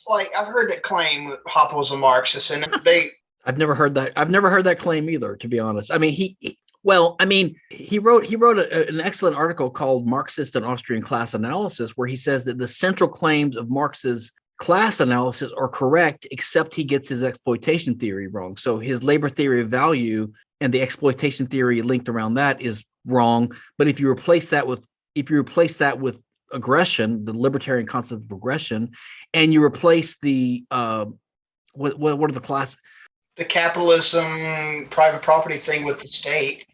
like I've heard that claim that Hoppe was a Marxist, and they. I've never heard that. I've never heard that claim either, to be honest. I mean, he wrote an excellent article called Marxist and Austrian Class Analysis, where he says that the central claims of Marx's class analysis are correct, except he gets his exploitation theory wrong. So his labor theory of value and the exploitation theory linked around that is wrong. But if you replace that with aggression, the libertarian concept of aggression, and you replace the what are the class? The capitalism, private property thing with the state.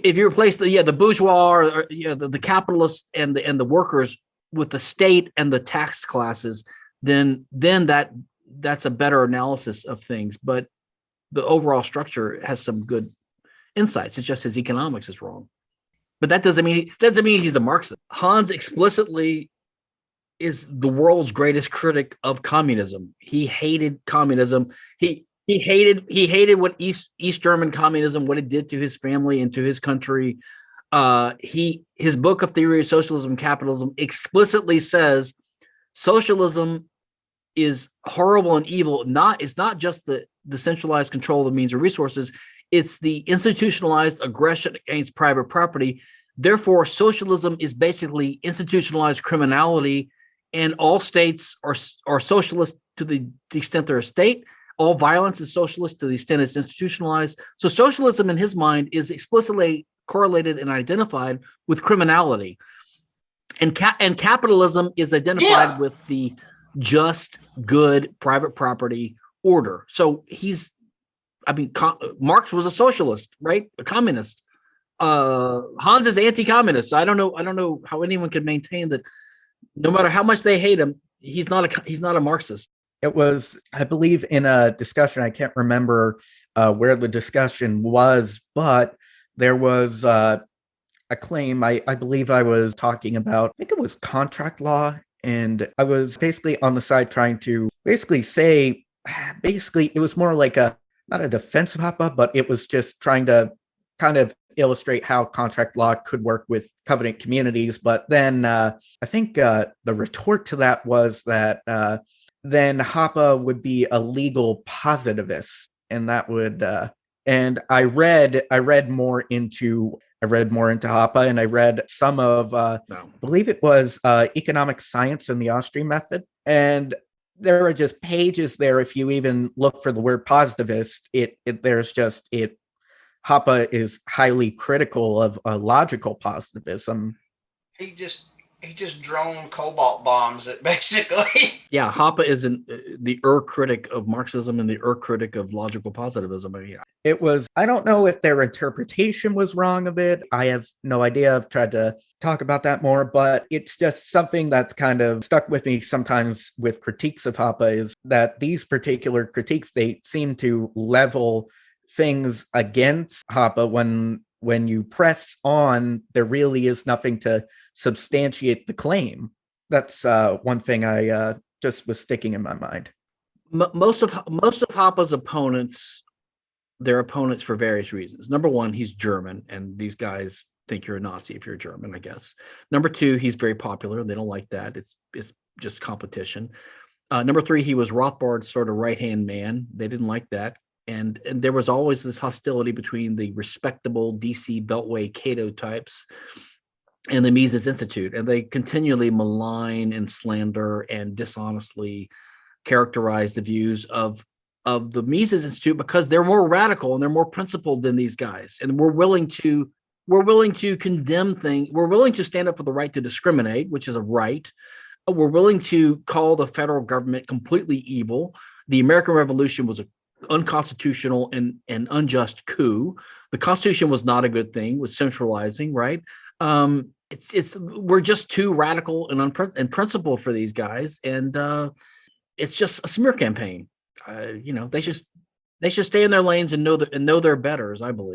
If you replace the bourgeois or the capitalists and the workers with the state and the tax classes, then that's a better analysis of things. But the overall structure has some good insights. It's just his economics is wrong. But that doesn't mean he's a Marxist. Hans explicitly is the world's greatest critic of communism. He hated communism. He hated what East German communism, what it did to his family and to his country. His book of Theory of Socialism and Capitalism explicitly says socialism is horrible and evil. It's not just the centralized control of means or resources. It's the institutionalized aggression against private property. Therefore, socialism is basically institutionalized criminality, and all states are socialist to the extent they're a state. All violence is socialist to the extent it's institutionalized. So socialism, in his mind, is explicitly correlated and identified with criminality, and capitalism is identified with the just, good private property order. So Marx was a socialist, right? A communist. Hans is anti-communist. So I don't know how anyone can maintain that. No matter how much they hate him, he's not a Marxist. It was, I believe, in a discussion. I can't remember where the discussion was, but there was a claim. I believe I was talking about, I think it was contract law, and I was basically on the side trying to say it was more like not a defense of Hoppe, but it was just trying to kind of illustrate how contract law could work with covenant communities. But then I think the retort to that was that then Hoppe would be a legal positivist, and that would and I read more into Hoppe, and I read some of I believe it was economic science and the Austrian method, and there are just pages there. If you even look for the word positivist, Hoppe is highly critical of logical positivism. He just droned cobalt bombs it basically. Yeah, Hoppe is the critic of Marxism and the critic of logical positivism. It was, I don't know if their interpretation was wrong of it. I have no idea. I've tried to talk about that more, but it's just something that's kind of stuck with me sometimes with critiques of Hoppe, is that these particular critiques, they seem to level things against Hoppe when you press on, there really is nothing to substantiate the claim. That's one thing I just was sticking in my mind. Most of Hoppe's opponents, they're opponents for various reasons. Number one, he's German, and these guys think you're a Nazi if you're German, I guess. Number two, he's very popular. They don't like that. It's just competition. Number three, he was Rothbard's sort of right-hand man. They didn't like that. And there was always this hostility between the respectable DC Beltway Cato types and the Mises Institute, and they continually malign and slander and dishonestly characterize the views of the Mises Institute because they're more radical and they're more principled than these guys, and we're willing to condemn things. We're willing to stand up for the right to discriminate, which is a right. We're willing to call the federal government completely evil. The American Revolution was a unconstitutional and unjust coup. The Constitution was not a good thing, was centralizing, right? We're just too radical and principled for these guys, and it's just a smear campaign. They should stay in their lanes and know their betters, I believe.